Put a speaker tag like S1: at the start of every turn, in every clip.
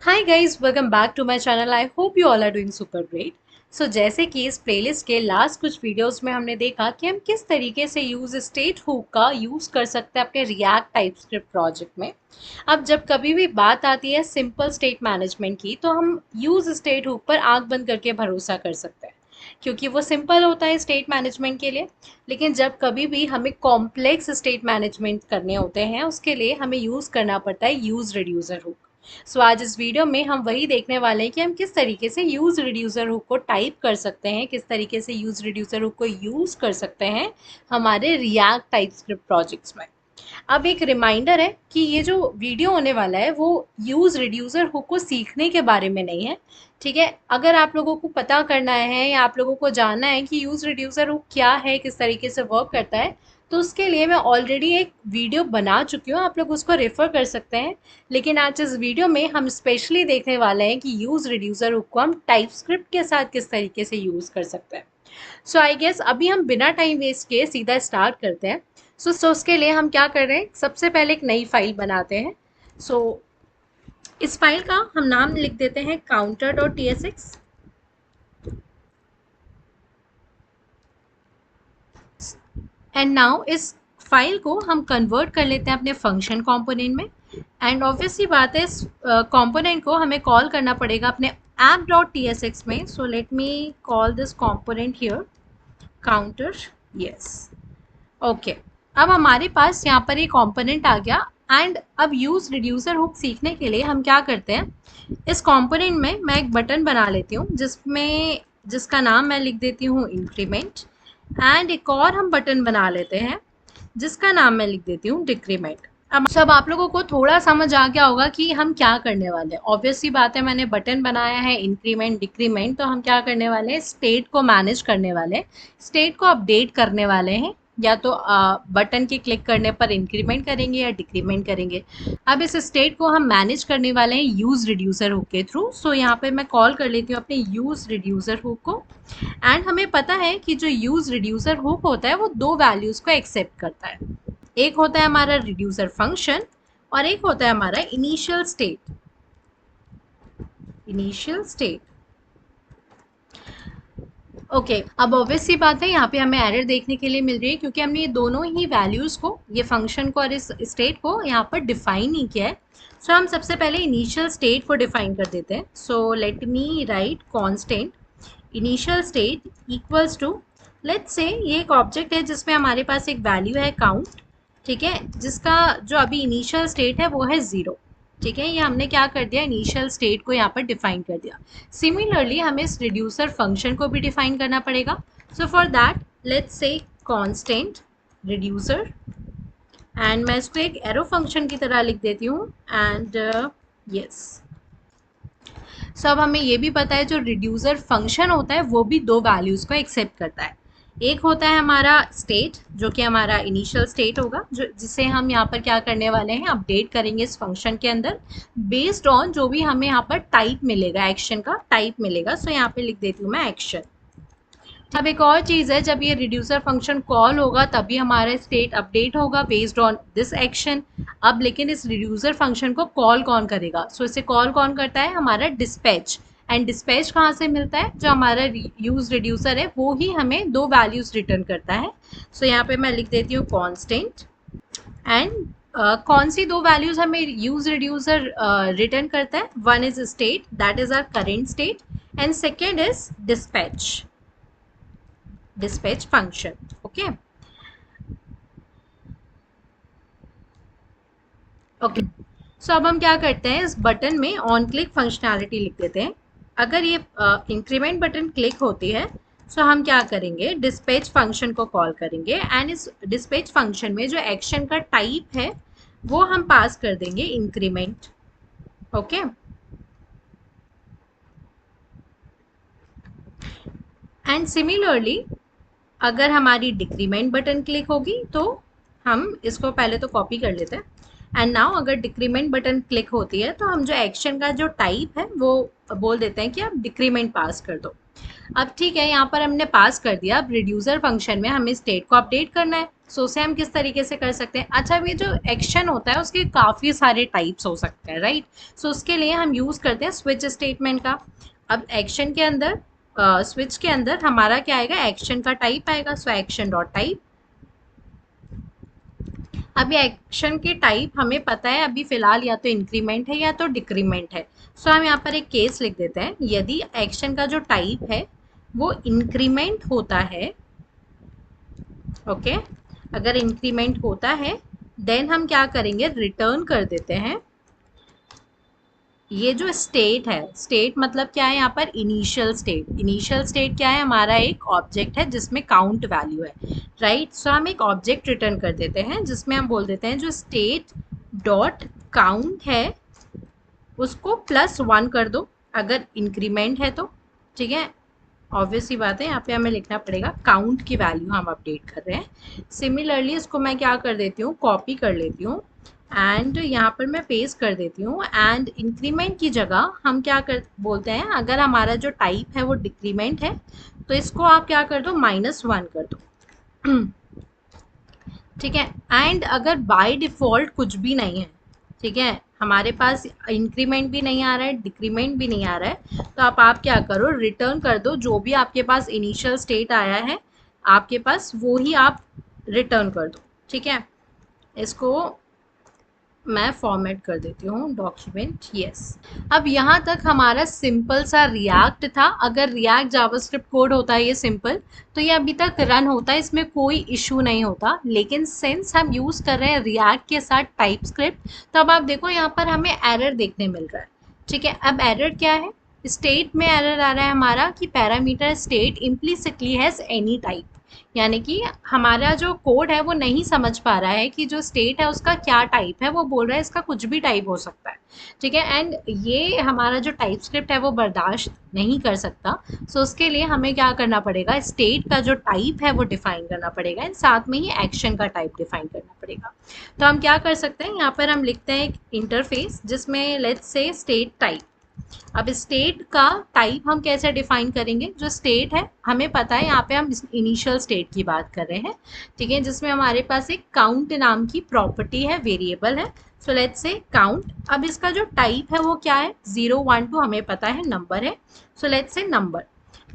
S1: Hi guys, welcome back to my channel. I hope you all are doing super great. So जैसे कि इस playlist के last कुछ videos में हमने देखा कि हम किस तरीके से यूज स्टेट हुक का यूज कर सकते हैं अपने रिएक्ट टाइपस्क्रिप्ट प्रोजेक्ट में। अब जब कभी भी बात आती है सिंपल स्टेट मैनेजमेंट की, तो हम यूज स्टेट हुक पर आंख बंद करके भरोसा कर सकते हैं क्योंकि वो सिंपल होता है स्टेट मैनेजमेंट के लिए। लेकिन जब कभी भी हमें कॉम्प्लेक्स स्टेट मैनेजमेंट करने होते हैं, उसके लिए हमें यूज़ करना पड़ता है यूज़ रिड्यूसर हुक। सो आज इस वीडियो में हम वही देखने वाले हैं कि हम किस तरीके से यूज़ रिड्यूसर हुक को टाइप कर सकते हैं, किस तरीके से यूज़ रिड्यूसर हुक को यूज़ कर सकते हैं हमारे रिएक्ट टाइपस्क्रिप्ट प्रोजेक्ट्स में। अब एक रिमाइंडर है कि ये जो वीडियो होने वाला है वो यूज़ रिड्यूसर हुक को सीखने के बारे में नहीं है। ठीक है, अगर आप लोगों को पता करना है या आप लोगों को जानना है कि यूज़ रिड्यूसर हुक क्या है, किस तरीके से वर्क करता है, तो उसके लिए मैं ऑलरेडी एक वीडियो बना चुकी हूँ, आप लोग उसको रेफर कर सकते हैं। लेकिन आज इस वीडियो में हम स्पेशली देखने वाले हैं कि यूज़ रिड्यूसर हुक को हम टाइपस्क्रिप्ट के साथ किस तरीके से यूज़ कर सकते हैं। सो आई गेस अभी हम बिना टाइम वेस्ट किए सीधा स्टार्ट करते हैं। सो उसके लिए हम क्या कर रहे हैं, सबसे पहले एक नई फाइल बनाते हैं। सो इस फाइल का हम नाम लिख देते हैं counter.tsx। एंड नाउ इस फाइल को हम कन्वर्ट कर लेते हैं अपने फंक्शन कंपोनेंट में। एंड ऑब्वियसली बात है, इस कंपोनेंट को हमें कॉल करना पड़ेगा अपने app.tsx में। सो let me call this component here counter. Yes, okay. अब हमारे पास यहाँ पर ये कंपोनेंट आ गया। एंड अब यूज रिड्यूसर हुक सीखने के लिए हम क्या करते हैं, इस कंपोनेंट में मैं एक बटन बना लेती हूँ जिसका नाम मैं लिख देती हूँ इंक्रीमेंट। एंड एक और हम बटन बना लेते हैं जिसका नाम मैं लिख देती हूँ डिक्रीमेंट। अब सब आप लोगों को थोड़ा समझ आ गया होगा कि हम क्या करने वाले हैं। ऑब्वियसली बात है, मैंने बटन बनाया है इंक्रीमेंट डिक्रीमेंट, तो हम क्या करने वाले हैं, स्टेट को मैनेज करने वाले हैं, स्टेट को अपडेट करने वाले हैं। या तो बटन के क्लिक करने पर इंक्रीमेंट करेंगे या डिक्रीमेंट करेंगे। अब इस स्टेट को हम मैनेज करने वाले हैं यूज रिड्यूसर हुक के थ्रू। सो यहाँ पे मैं कॉल कर लेती हूँ अपने यूज रिड्यूसर हुक को। एंड हमें पता है कि जो यूज रिड्यूसर हुक होता है वो दो वैल्यूज को एक्सेप्ट करता है। एक होता है हमारा रिड्यूसर फंक्शन और एक होता है हमारा initial state. Initial state, okay. अब ऑब्वियसली बात है, यहाँ पे हमें एरर देखने के लिए मिल रही है क्योंकि हमने ये दोनों ही वैल्यूज को, ये फंक्शन को और इस स्टेट को यहाँ पर डिफाइन नहीं किया है। सो हम सबसे पहले इनिशियल स्टेट को डिफाइन कर देते हैं। So let me write constant initial state equals to, let's say ये एक ऑब्जेक्ट है जिसमें हमारे पास एक वैल्यू है काउंट। ठीक है, जिसका जो अभी इनिशियल स्टेट है वो है 0। ठीक है, ये हमने क्या कर दिया, इनिशियल स्टेट को यहाँ पर डिफाइन कर दिया। सिमिलरली हमें इस रिड्यूसर फंक्शन को भी डिफाइन करना पड़ेगा। So for that let's say constant reducer, and मैं इसको एक एरो फंक्शन की तरह लिख देती हूँ। एंड यस, सो अब हमें ये भी पता है जो रिड्यूसर फंक्शन होता है वो भी दो वैल्यूज़ को एक्सेप्ट करता है। एक होता है हमारा स्टेट जो कि हमारा इनिशियल स्टेट होगा, जो जिसे हम यहाँ पर क्या करने वाले हैं, अपडेट करेंगे इस फंक्शन के अंदर बेस्ड ऑन जो भी हमें यहाँ पर टाइप मिलेगा, एक्शन का टाइप मिलेगा। सो यहाँ पे लिख देती हूँ मैं एक्शन। अब एक और चीज़ है, जब ये रिड्यूसर फंक्शन कॉल होगा तभी हमारा स्टेट अपडेट होगा बेस्ड ऑन दिस एक्शन। अब लेकिन इस रिड्यूसर फंक्शन को कॉल कौन करेगा, सो इसे कॉल कौन करता है, हमारा डिस्पैच। एंड डिस्पैच कहाँ से मिलता है, जो हमारा यूज रिड्यूसर है वो ही हमें दो वैल्यूज रिटर्न करता है। सो यहाँ पे मैं लिख देती हूँ कॉन्स्टेंट। एंड कौन सी दो वैल्यूज हमें यूज रिड्यूसर रिटर्न करता है, one is state, that is our current state, and second is dispatch, dispatch function। Okay okay, so अब हम क्या करते हैं, इस बटन में ऑन क्लिक फंक्शनैलिटी लिख देते हैं। अगर ये इंक्रीमेंट बटन क्लिक होती है, सो हम क्या करेंगे, डिस्पैच फंक्शन को कॉल करेंगे। एंड इस डिस्पैच फंक्शन में जो एक्शन का टाइप है वो हम पास कर देंगे इंक्रीमेंट। ओके, एंड सिमिलरली अगर हमारी डिक्रीमेंट बटन क्लिक होगी तो हम इसको पहले तो कॉपी कर लेते हैं। एंड नाउ अगर डिक्रीमेंट बटन क्लिक होती है तो हम जो एक्शन का जो टाइप है वो बोल देते हैं कि आप डिक्रीमेंट पास कर दो। अब ठीक है, यहाँ पर हमने पास कर दिया। अब रिड्यूसर फंक्शन में हमें स्टेट को अपडेट करना है। सो उसे हम किस तरीके से कर सकते हैं? अच्छा, अब ये जो एक्शन होता है उसके काफ़ी सारे टाइप्स हो सकते हैं, राइट? सो उसके लिए हम यूज़ करते हैं स्विच स्टेटमेंट का। अब एक्शन के अंदर स्विच के अंदर हमारा क्या आएगा? एक्शन का टाइप आएगा। So action dot type. अब ये एक्शन के टाइप हमें पता है अभी फ़िलहाल या तो इंक्रीमेंट है या तो डिक्रीमेंट है। सो हम यहाँ पर एक केस लिख देते हैं। यदि एक्शन का जो टाइप है वो इंक्रीमेंट होता है, ओके, अगर इंक्रीमेंट होता है देन हम क्या करेंगे? रिटर्न कर देते हैं ये जो स्टेट है। स्टेट मतलब क्या है यहाँ पर? Initial state. इनिशियल स्टेट क्या है? हमारा एक ऑब्जेक्ट है जिसमें काउंट वैल्यू है, राइट? सो हम एक ऑब्जेक्ट रिटर्न कर देते हैं जिसमें हम बोल देते हैं जो स्टेट डॉट काउंट है उसको +1 कर दो अगर इंक्रीमेंट है तो, ठीक है? ऑब्वियस सी बात है, यहाँ पे हमें लिखना पड़ेगा काउंट की वैल्यू हम अपडेट कर रहे हैं। सिमिलरली इसको मैं क्या कर देती हूँ? कॉपी कर लेती हूँ एंड यहाँ पर मैं पेस्ट कर देती हूँ। एंड इंक्रीमेंट की जगह हम क्या कर बोलते हैं? अगर हमारा जो टाइप है वो डिक्रीमेंट है तो इसको आप क्या कर दो? -1 कर दो। ठीक है? एंड अगर बाय डिफ़ॉल्ट कुछ भी नहीं है, ठीक है, हमारे पास इंक्रीमेंट भी नहीं आ रहा है, डिक्रीमेंट भी नहीं आ रहा है, तो आप क्या करो? रिटर्न कर दो जो भी आपके पास इनिशियल स्टेट आया है आपके पास वो ही आप रिटर्न कर दो, ठीक है? इसको मैं फॉर्मेट कर देती हूँ डॉक्यूमेंट, यस। अब यहाँ तक हमारा सिंपल सा रिएक्ट था। अगर रिएक्ट जावास्क्रिप्ट कोड होता है ये सिंपल तो ये अभी तक रन होता है, इसमें कोई इशू नहीं होता। लेकिन सिंस हम यूज़ कर रहे हैं रिएक्ट के साथ टाइप स्क्रिप्ट, तो अब आप देखो यहाँ पर हमें एरर देखने मिल रहा है, ठीक है? अब एरर क्या है? स्टेट में एरर आ रहा है हमारा कि parameter state implicitly has any type, यानी कि हमारा जो कोड है वो नहीं समझ पा रहा है कि जो स्टेट है उसका क्या टाइप है, वो बोल रहा है इसका कुछ भी टाइप हो सकता है, ठीक है? एंड ये हमारा जो टाइप स्क्रिप्ट है वो बर्दाश्त नहीं कर सकता। सो उसके लिए हमें क्या करना पड़ेगा? स्टेट का जो टाइप है वो डिफाइन करना पड़ेगा एंड साथ में ही एक्शन का टाइप डिफाइन करना पड़ेगा। तो हम क्या कर सकते हैं? यहाँ पर हम लिखते हैं एक इंटरफेस जिसमें लेट्स से स्टेट टाइप। अब स्टेट का टाइप हम कैसे डिफाइन करेंगे? जो स्टेट है हमें पता है यहाँ पे हम इनिशियल स्टेट की बात कर रहे हैं, ठीक है, जिसमें हमारे पास एक काउंट नाम की प्रॉपर्टी है, वेरिएबल है। So let's say count. अब इसका जो टाइप है वो क्या है? 0 1 2 हमें पता है नंबर है। So let's say number.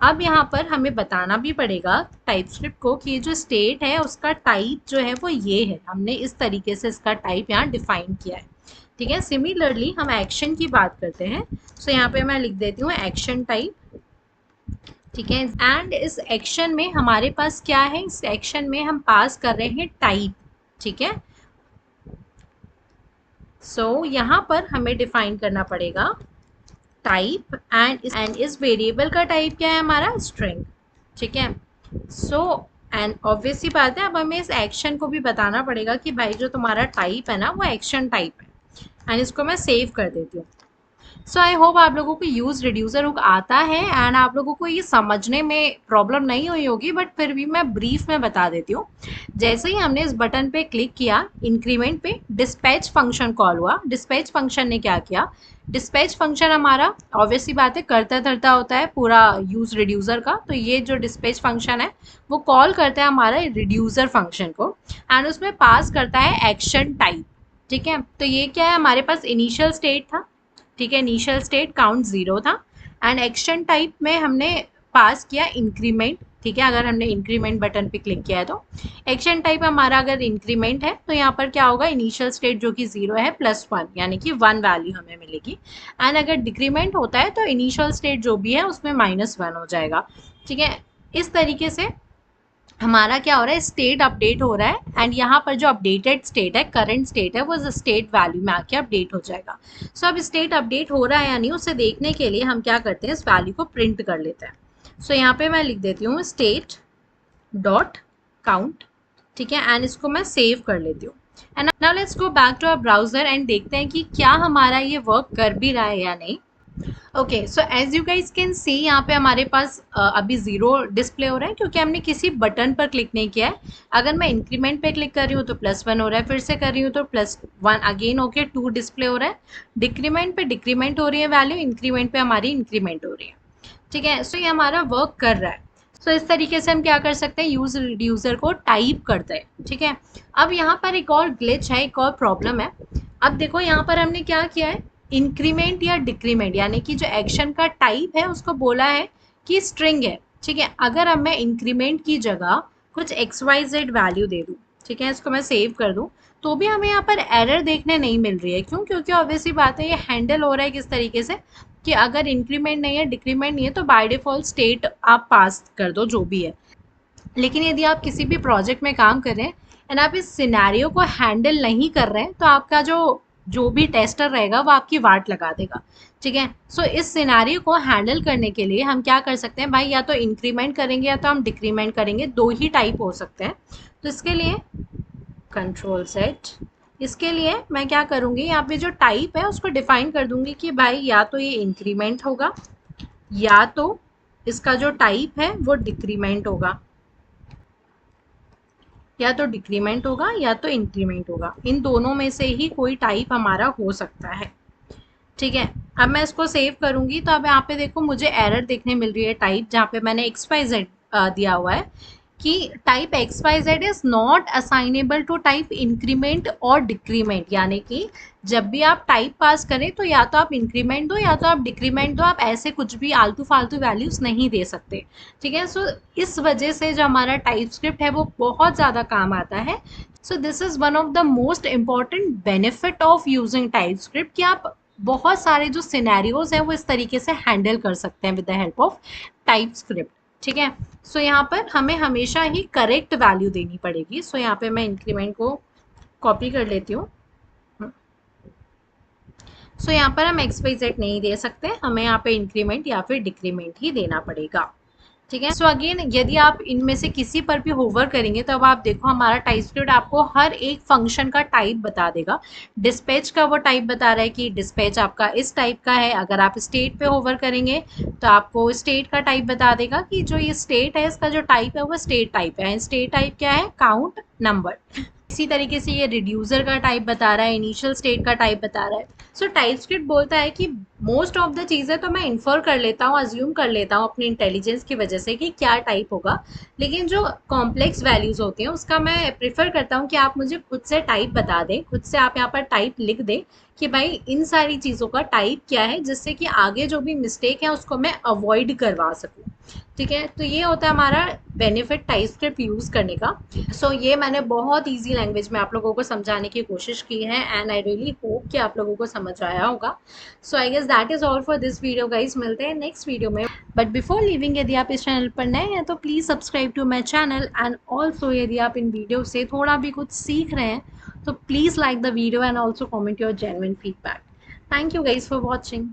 S1: अब यहाँ पर हमें बताना भी पड़ेगा टाइप स्क्रिप्ट को कि जो स्टेट है उसका टाइप जो है वो ये है। हमने इस तरीके से इसका टाइप यहाँ डिफाइन किया है, ठीक है? सिमिलरली हम एक्शन की बात करते हैं। सो यहाँ पे मैं लिख देती हूँ एक्शन टाइप, ठीक है? एंड इस एक्शन में हमारे पास क्या है? इस एक्शन में हम पास कर रहे हैं टाइप, ठीक है? सो यहाँ पर हमें डिफाइन करना पड़ेगा टाइप एंड इस वेरिएबल का टाइप क्या है? हमारा स्ट्रिंग, ठीक है? सो एंड ऑब्वियस सी बात है, अब हमें इस एक्शन को भी बताना पड़ेगा कि भाई जो तुम्हारा टाइप है ना वो एक्शन टाइप है। एंड इसको मैं सेव कर देती हूँ। सो आई होप आप लोगों को यूज़ रिड्यूसर हुक आता है एंड आप लोगों को ये समझने में प्रॉब्लम नहीं हुई होगी, बट फिर भी मैं ब्रीफ में बता देती हूँ। जैसे ही हमने इस बटन पे क्लिक किया इंक्रीमेंट पे, डिस्पैच फंक्शन कॉल हुआ। डिस्पैच फंक्शन ने क्या किया? डिस्पैच फंक्शन हमारा ऑब्वियस सी बात है करता धरता होता है पूरा यूज़ रिड्यूसर का, तो ये जो डिस्पैच फंक्शन है वो कॉल करता है हमारा रिड्यूसर फंक्शन को एंड उसमें पास करता है एक्शन टाइप, ठीक है? तो ये क्या है? हमारे पास इनिशियल स्टेट था, ठीक है? इनिशियल स्टेट काउंट 0 था एंड एक्शन टाइप में हमने पास किया इंक्रीमेंट, ठीक है? अगर हमने इंक्रीमेंट बटन पे क्लिक किया है तो एक्शन टाइप हमारा अगर इंक्रीमेंट है तो यहाँ पर क्या होगा? इनिशियल स्टेट जो कि 0 है +1 यानी कि 1 वैल्यू हमें मिलेगी। एंड अगर डिक्रीमेंट होता है तो इनिशियल स्टेट जो भी है उसमें -1 हो जाएगा, ठीक है? इस तरीके से हमारा क्या हो रहा है? स्टेट अपडेट हो रहा है एंड यहाँ पर जो अपडेटेड स्टेट है, करंट स्टेट है, वो स्टेट वैल्यू में आके अपडेट हो जाएगा। सो अब स्टेट अपडेट हो रहा है या नहीं उसे देखने के लिए हम क्या करते हैं? इस वैल्यू को प्रिंट कर लेते हैं। सो यहाँ पे मैं लिख देती हूँ स्टेट डॉट काउंट, ठीक है? एंड इसको मैं सेव कर लेती हूँ। And now let's go back to our browser and देखते हैं कि क्या हमारा ये वर्क कर भी रहा है या नहीं। Okay, so as you guys can see यहाँ पे हमारे पास अभी 0 डिस्प्ले हो रहा है क्योंकि हमने किसी बटन पर क्लिक नहीं किया है। अगर मैं इंक्रीमेंट पे क्लिक कर रही हूँ तो +1 हो रहा है, फिर से कर रही हूँ तो +1 अगेन होके 2 डिस्प्ले हो रहा है। डिक्रीमेंट पे डिक्रीमेंट हो रही है वैल्यू, इंक्रीमेंट पे हमारी इंक्रीमेंट हो रही है, ठीक है? सो ये हमारा वर्क कर रहा है। सो इस तरीके से हम क्या कर सकते हैं, यूज रिड्यूसर को टाइप करते हैं, ठीक है। अब यहाँ पर एक और ग्लिच है, एक और प्रॉब्लम है। अब देखो यहाँ पर हमने क्या किया है, इंक्रीमेंट या डिक्रीमेंट यानी कि जो एक्शन का टाइप है उसको बोला है कि स्ट्रिंग है, ठीक है। अगर अब मैं इंक्रीमेंट की जगह कुछ XYZ वैल्यू दे दूँ, ठीक है, इसको मैं सेव कर दूँ, तो भी हमें यहाँ पर एरर देखने नहीं मिल रही है। क्यों? क्योंकि ऑब्वियसली बात है ये हैंडल हो रहा है किस तरीके से कि अगर इंक्रीमेंट नहीं है, डिक्रीमेंट नहीं है, तो बाय डिफ़ॉल्ट स्टेट आप पास कर दो जो भी है। लेकिन यदि आप किसी भी प्रोजेक्ट में काम कर रहे हैं एंड आप इस सिनेरियो को हैंडल नहीं कर रहे हैं, तो आपका जो जो भी टेस्टर रहेगा वो आपकी वाट लगा देगा, ठीक है। सो इस सिनेरियो को हैंडल करने के लिए हम क्या कर सकते हैं भाई, या तो इंक्रीमेंट करेंगे या तो हम डिक्रीमेंट करेंगे, दो ही टाइप हो सकते हैं। तो इसके लिए कंट्रोल सेट, इसके लिए मैं क्या करूँगी, यहाँ पे जो टाइप है उसको डिफाइन कर दूंगी कि भाई या तो ये इंक्रीमेंट होगा या तो इसका जो टाइप है वो डिक्रीमेंट होगा, या तो डिक्रीमेंट होगा या तो इंक्रीमेंट होगा, इन दोनों में से ही कोई टाइप हमारा हो सकता है, ठीक है। अब मैं इसको सेव करूंगी तो अब यहाँ पे देखो मुझे एरर देखने मिल रही है टाइप, जहाँ पे मैंने XYZ दिया हुआ है कि type XYZ is not assignable to type increment और डिक्रीमेंट, यानी कि जब भी आप टाइप पास करें तो या तो आप इंक्रीमेंट दो या तो आप डिक्रीमेंट दो, आप ऐसे कुछ भी आलतू फालतू वैल्यूज नहीं दे सकते, ठीक है। सो इस वजह से जो हमारा टाइप स्क्रिप्ट है वो बहुत ज़्यादा काम आता है। So this is one of the most important benefit of using type script कि आप बहुत सारे जो सिनेरियोज हैं वो इस तरीके से हैंडल कर सकते हैं with the help of type script, ठीक है। सो यहाँ पर हमें हमेशा ही करेक्ट वैल्यू देनी पड़ेगी। सो यहाँ पे मैं इंक्रीमेंट को कॉपी कर लेती हूँ। सो यहाँ पर हम XYZ नहीं दे सकते, हमें यहाँ पे इंक्रीमेंट या फिर डिक्रीमेंट ही देना पड़ेगा, ठीक है। सो अगेन यदि आप इनमें से किसी पर भी होवर करेंगे तो अब आप देखो हमारा टाइप स्क्रिप्ट आपको हर एक फंक्शन का टाइप बता देगा। डिस्पैच का वो टाइप बता रहा है कि डिस्पैच आपका इस टाइप का है, अगर आप स्टेट पे होवर करेंगे तो आपको स्टेट का टाइप बता देगा कि जो ये स्टेट है इसका जो टाइप है वो स्टेट टाइप है। स्टेट टाइप क्या है? Count number. इसी तरीके से ये रिड्यूसर का टाइप बता रहा है, इनिशियल स्टेट का टाइप बता रहा है। सो टाइप स्क्रिप्ट बोलता है कि मोस्ट ऑफ द चीज़ें तो मैं इन्फर कर लेता हूँ, अज्यूम कर लेता हूँ अपनी इंटेलिजेंस की वजह से कि क्या टाइप होगा, लेकिन जो कॉम्प्लेक्स वैल्यूज़ होती हैं उसका मैं प्रेफर करता हूँ कि आप मुझे खुद से टाइप बता दें, खुद से आप यहाँ पर टाइप लिख दें कि भाई इन सारी चीज़ों का टाइप क्या है, जिससे कि आगे जो भी मिस्टेक है उसको मैं अवॉइड करवा सकूँ, ठीक है। तो ये होता है हमारा बेनिफिट टाइप स्क्रिप्ट यूज़ करने का। सो ये मैंने बहुत ईजी लैंग्वेज में आप लोगों को समझाने की कोशिश की है एंड आई रियली होप कि आप लोगों को समझ आया होगा। So I guess that is all for this video guys, मिलते हैं नेक्स्ट वीडियो में। बट बिफोर लिविंग यदि आप इस चैनल पर नए हैं तो please subscribe to my channel and also यदि आप इन वीडियो से थोड़ा भी कुछ सीख रहे हैं तो please like the video and also comment your genuine feedback. Thank you guys for watching.